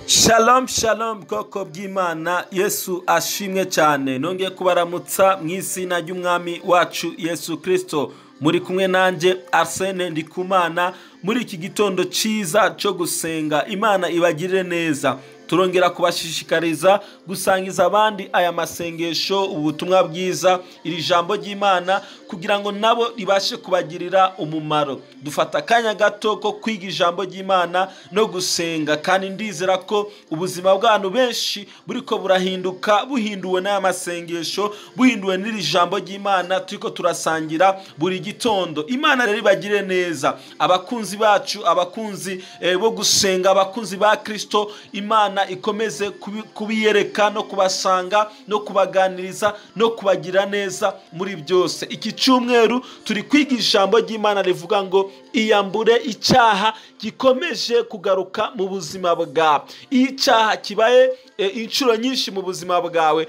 Shalom shalom bwoko bw'Imana, Yesu ashimwe cyane. Nongeye kubaramutsa mu izina ry'umwami wacu Yesu Kristo. Muri kumwe nanjye Arsene Ndikumana muri iki gitondo cyiza cyo gusenga. Imana ibagirire neza. Turongera kubashishikariza gusangiza abandi aya masengesho, ubutumwa bwiza, iri jambo ry'Imana kugira ngo nabo ribashe kubagirira umumaro. Dufata akanya gato ko kwiga ijambo ry'Imana no gusenga, kandi ndizera ko ubuzima bw'abantu benshi buriko burahinduka, buhinduwe n'aya masengesho, buhinduwe n'iri jambo ry'Imana turiko turasangira buri gitondo. Imana rero ibagire neza, abakunzi bacu, abakunzi bo gusenga, abakunzi ba Kristo. Imana ikomeze kubiyereka no kubasanga no kubaganiriza no kubagira neza muri byose. Iki cyumweru turi kwiga ijambo ry'Imana rivuga ngo iyambure icyaha gikomeje kugaruka mu buzima bwawe. Icyaha kibaye inshuro nyinshi mu buzima bwawe,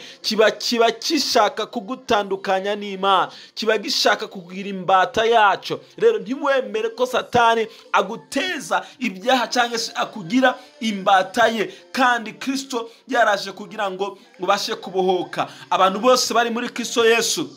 kiba gishaka kugutandukanya n'Imana, kiba gishaka kugira imbata yacu. Rero ntiwemere ko Satani aguteza ibyaha cyangwa se akugira imbata ye, kandi Kristo yaraje kugira ngo ubashe kubohoka. Abantu bose bari muri Kristo Yesu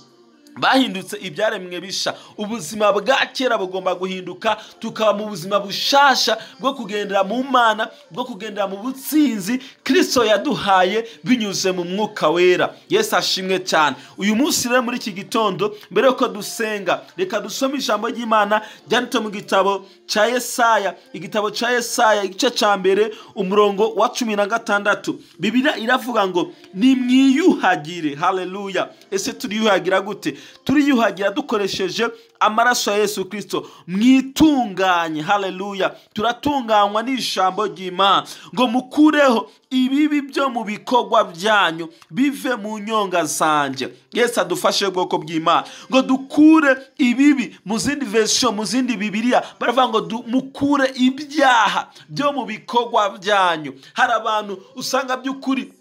bahindutse ibyaremwe bisha. Ubuzima bwa kera bugomba guhinduka, tukaba mu buzima bushasha bwo kugendera mu Mana, bwo kugendera mu butsinzi Kristo yaduhaye binyuze mu mwuka wera. Yesu ashimwe cyane. Uyu munsi rero muri iki gitondo, mbere yuko dusenga, reka dusome ijambo ry'Imana ryanditse mu gitabo cya Yesaya, igitabo cya Yesaya igice cya mbere umurongo wa 16. Bibiliya iravuga ngo nimwiyuhagire. Haleluya. Ese turiyuhagira gute? Turiyuhagira dukoresheje amaraso ya Yesu Kristo. Mwitunganye. Haleluya. Turatunganywa n'ijambo ry'Imana ngo mukureho ibibi byo mu bikorwa byanyu bive mu nyonga zanje. Yesu adufashe bwoko bw'Imana ngo dukure ibibi. Mu zindi version, mu zindi Bibiliya baravuga ngo mukure ibyaha byo mu bikorwa byanyu. Hari abantu usanga by'ukuri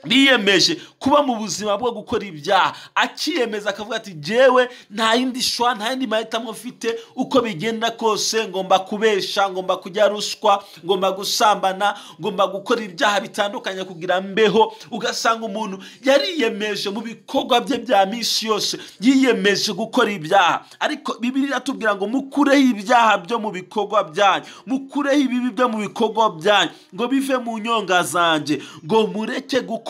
biyemeje kuba mu buzima bwo gukora ibyaha, akiyemeza akavuga ati jewe nta yindi shwa, nta yindi mahitamo mfite, uko bigenda kose ngomba kubesha, ngomba kujya ruswa, ngomba gusambana, ngomba gukora ibyaha bitandukanye kugira mbeho. Ugasanga umuntu yariyemeje mu bikorwa bye bya misi yose, yiyemeje gukora ibyaha. Ariko Bibiliya iratubwira ngo mukureho ibyaha byo mu bikorwa byanyu, mukureho ibibi byo mu bikorwa byanyu ngo bive mu nyonga zanje, ngo mureke gukora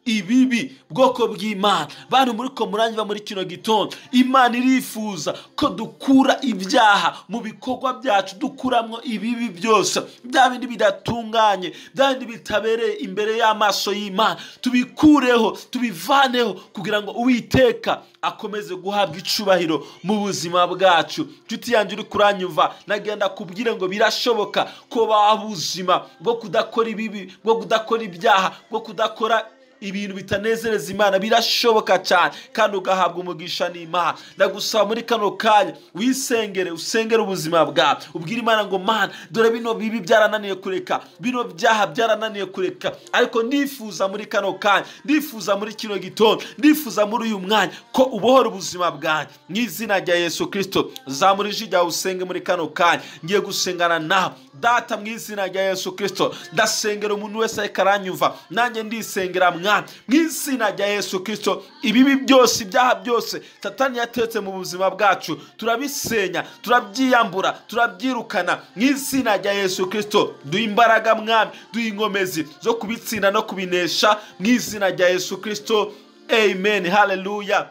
ibibi. Bwoko bw'Imana, bantu muri ko murangiva muri kino gitondo, Imana irifuza ko dukura ibyaha mu bikorwa byacu, dukuramwo ibibi byose, bya bindi bidatunganye, bya bindi bitabereye imbere y'amaso y'Imana, tubikureho, tubivaneho kugira ngo Uwiteka akomeze guhabwa icubahiro mu buzima bwacu. Nshuti yanjye uri kuranyumva, nagenda kubwire ngo birashoboka ko ubuzima bwo kudakora ibibi, bwo kudakora ibyaha, bwo kudakora ibintu bitanezereza Imana birashoboka cyane, kandi ugahabwa umugisha n'Imana. Ndagusaba muri kano kanya wisengere, usengere ubuzima bwawe, ubwire Imana ngo Mana, dore bino bibi byarananiye kureka, bino byaha byarananiye kureka, ariko ndifuza muri kano kanya, ndifuza muri kino gitondo, ndifuza muri uyu mwanya ko ubohora ubuzima bwanjye mu izina rya Yesu Kristo. Zamura ijwi ryawe usenge muri kano kanya. Ngiye gusengana nawe. Data, mu izina rya Yesu Kristo, ndasengera umuntu wese ariko aranyumva, nanjye ndisengera mwana mu izina rya Yesu Kristo. Ibibi byose, ibyaha byose Satani yatetse mu buzima bwacu, turabisenya, turabyiyambura, turabyirukana mu izina rya Yesu Kristo. Duha imbaraga mwami, duha inkomezi zo kubitsinda no kubinesha mu izina rya Yesu Kristo. Amen. Haleluya.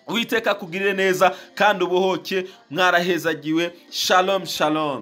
Uwiteka kugirire neza kandi ubuhoke. Mwarahezagiwe. Shalom shalom.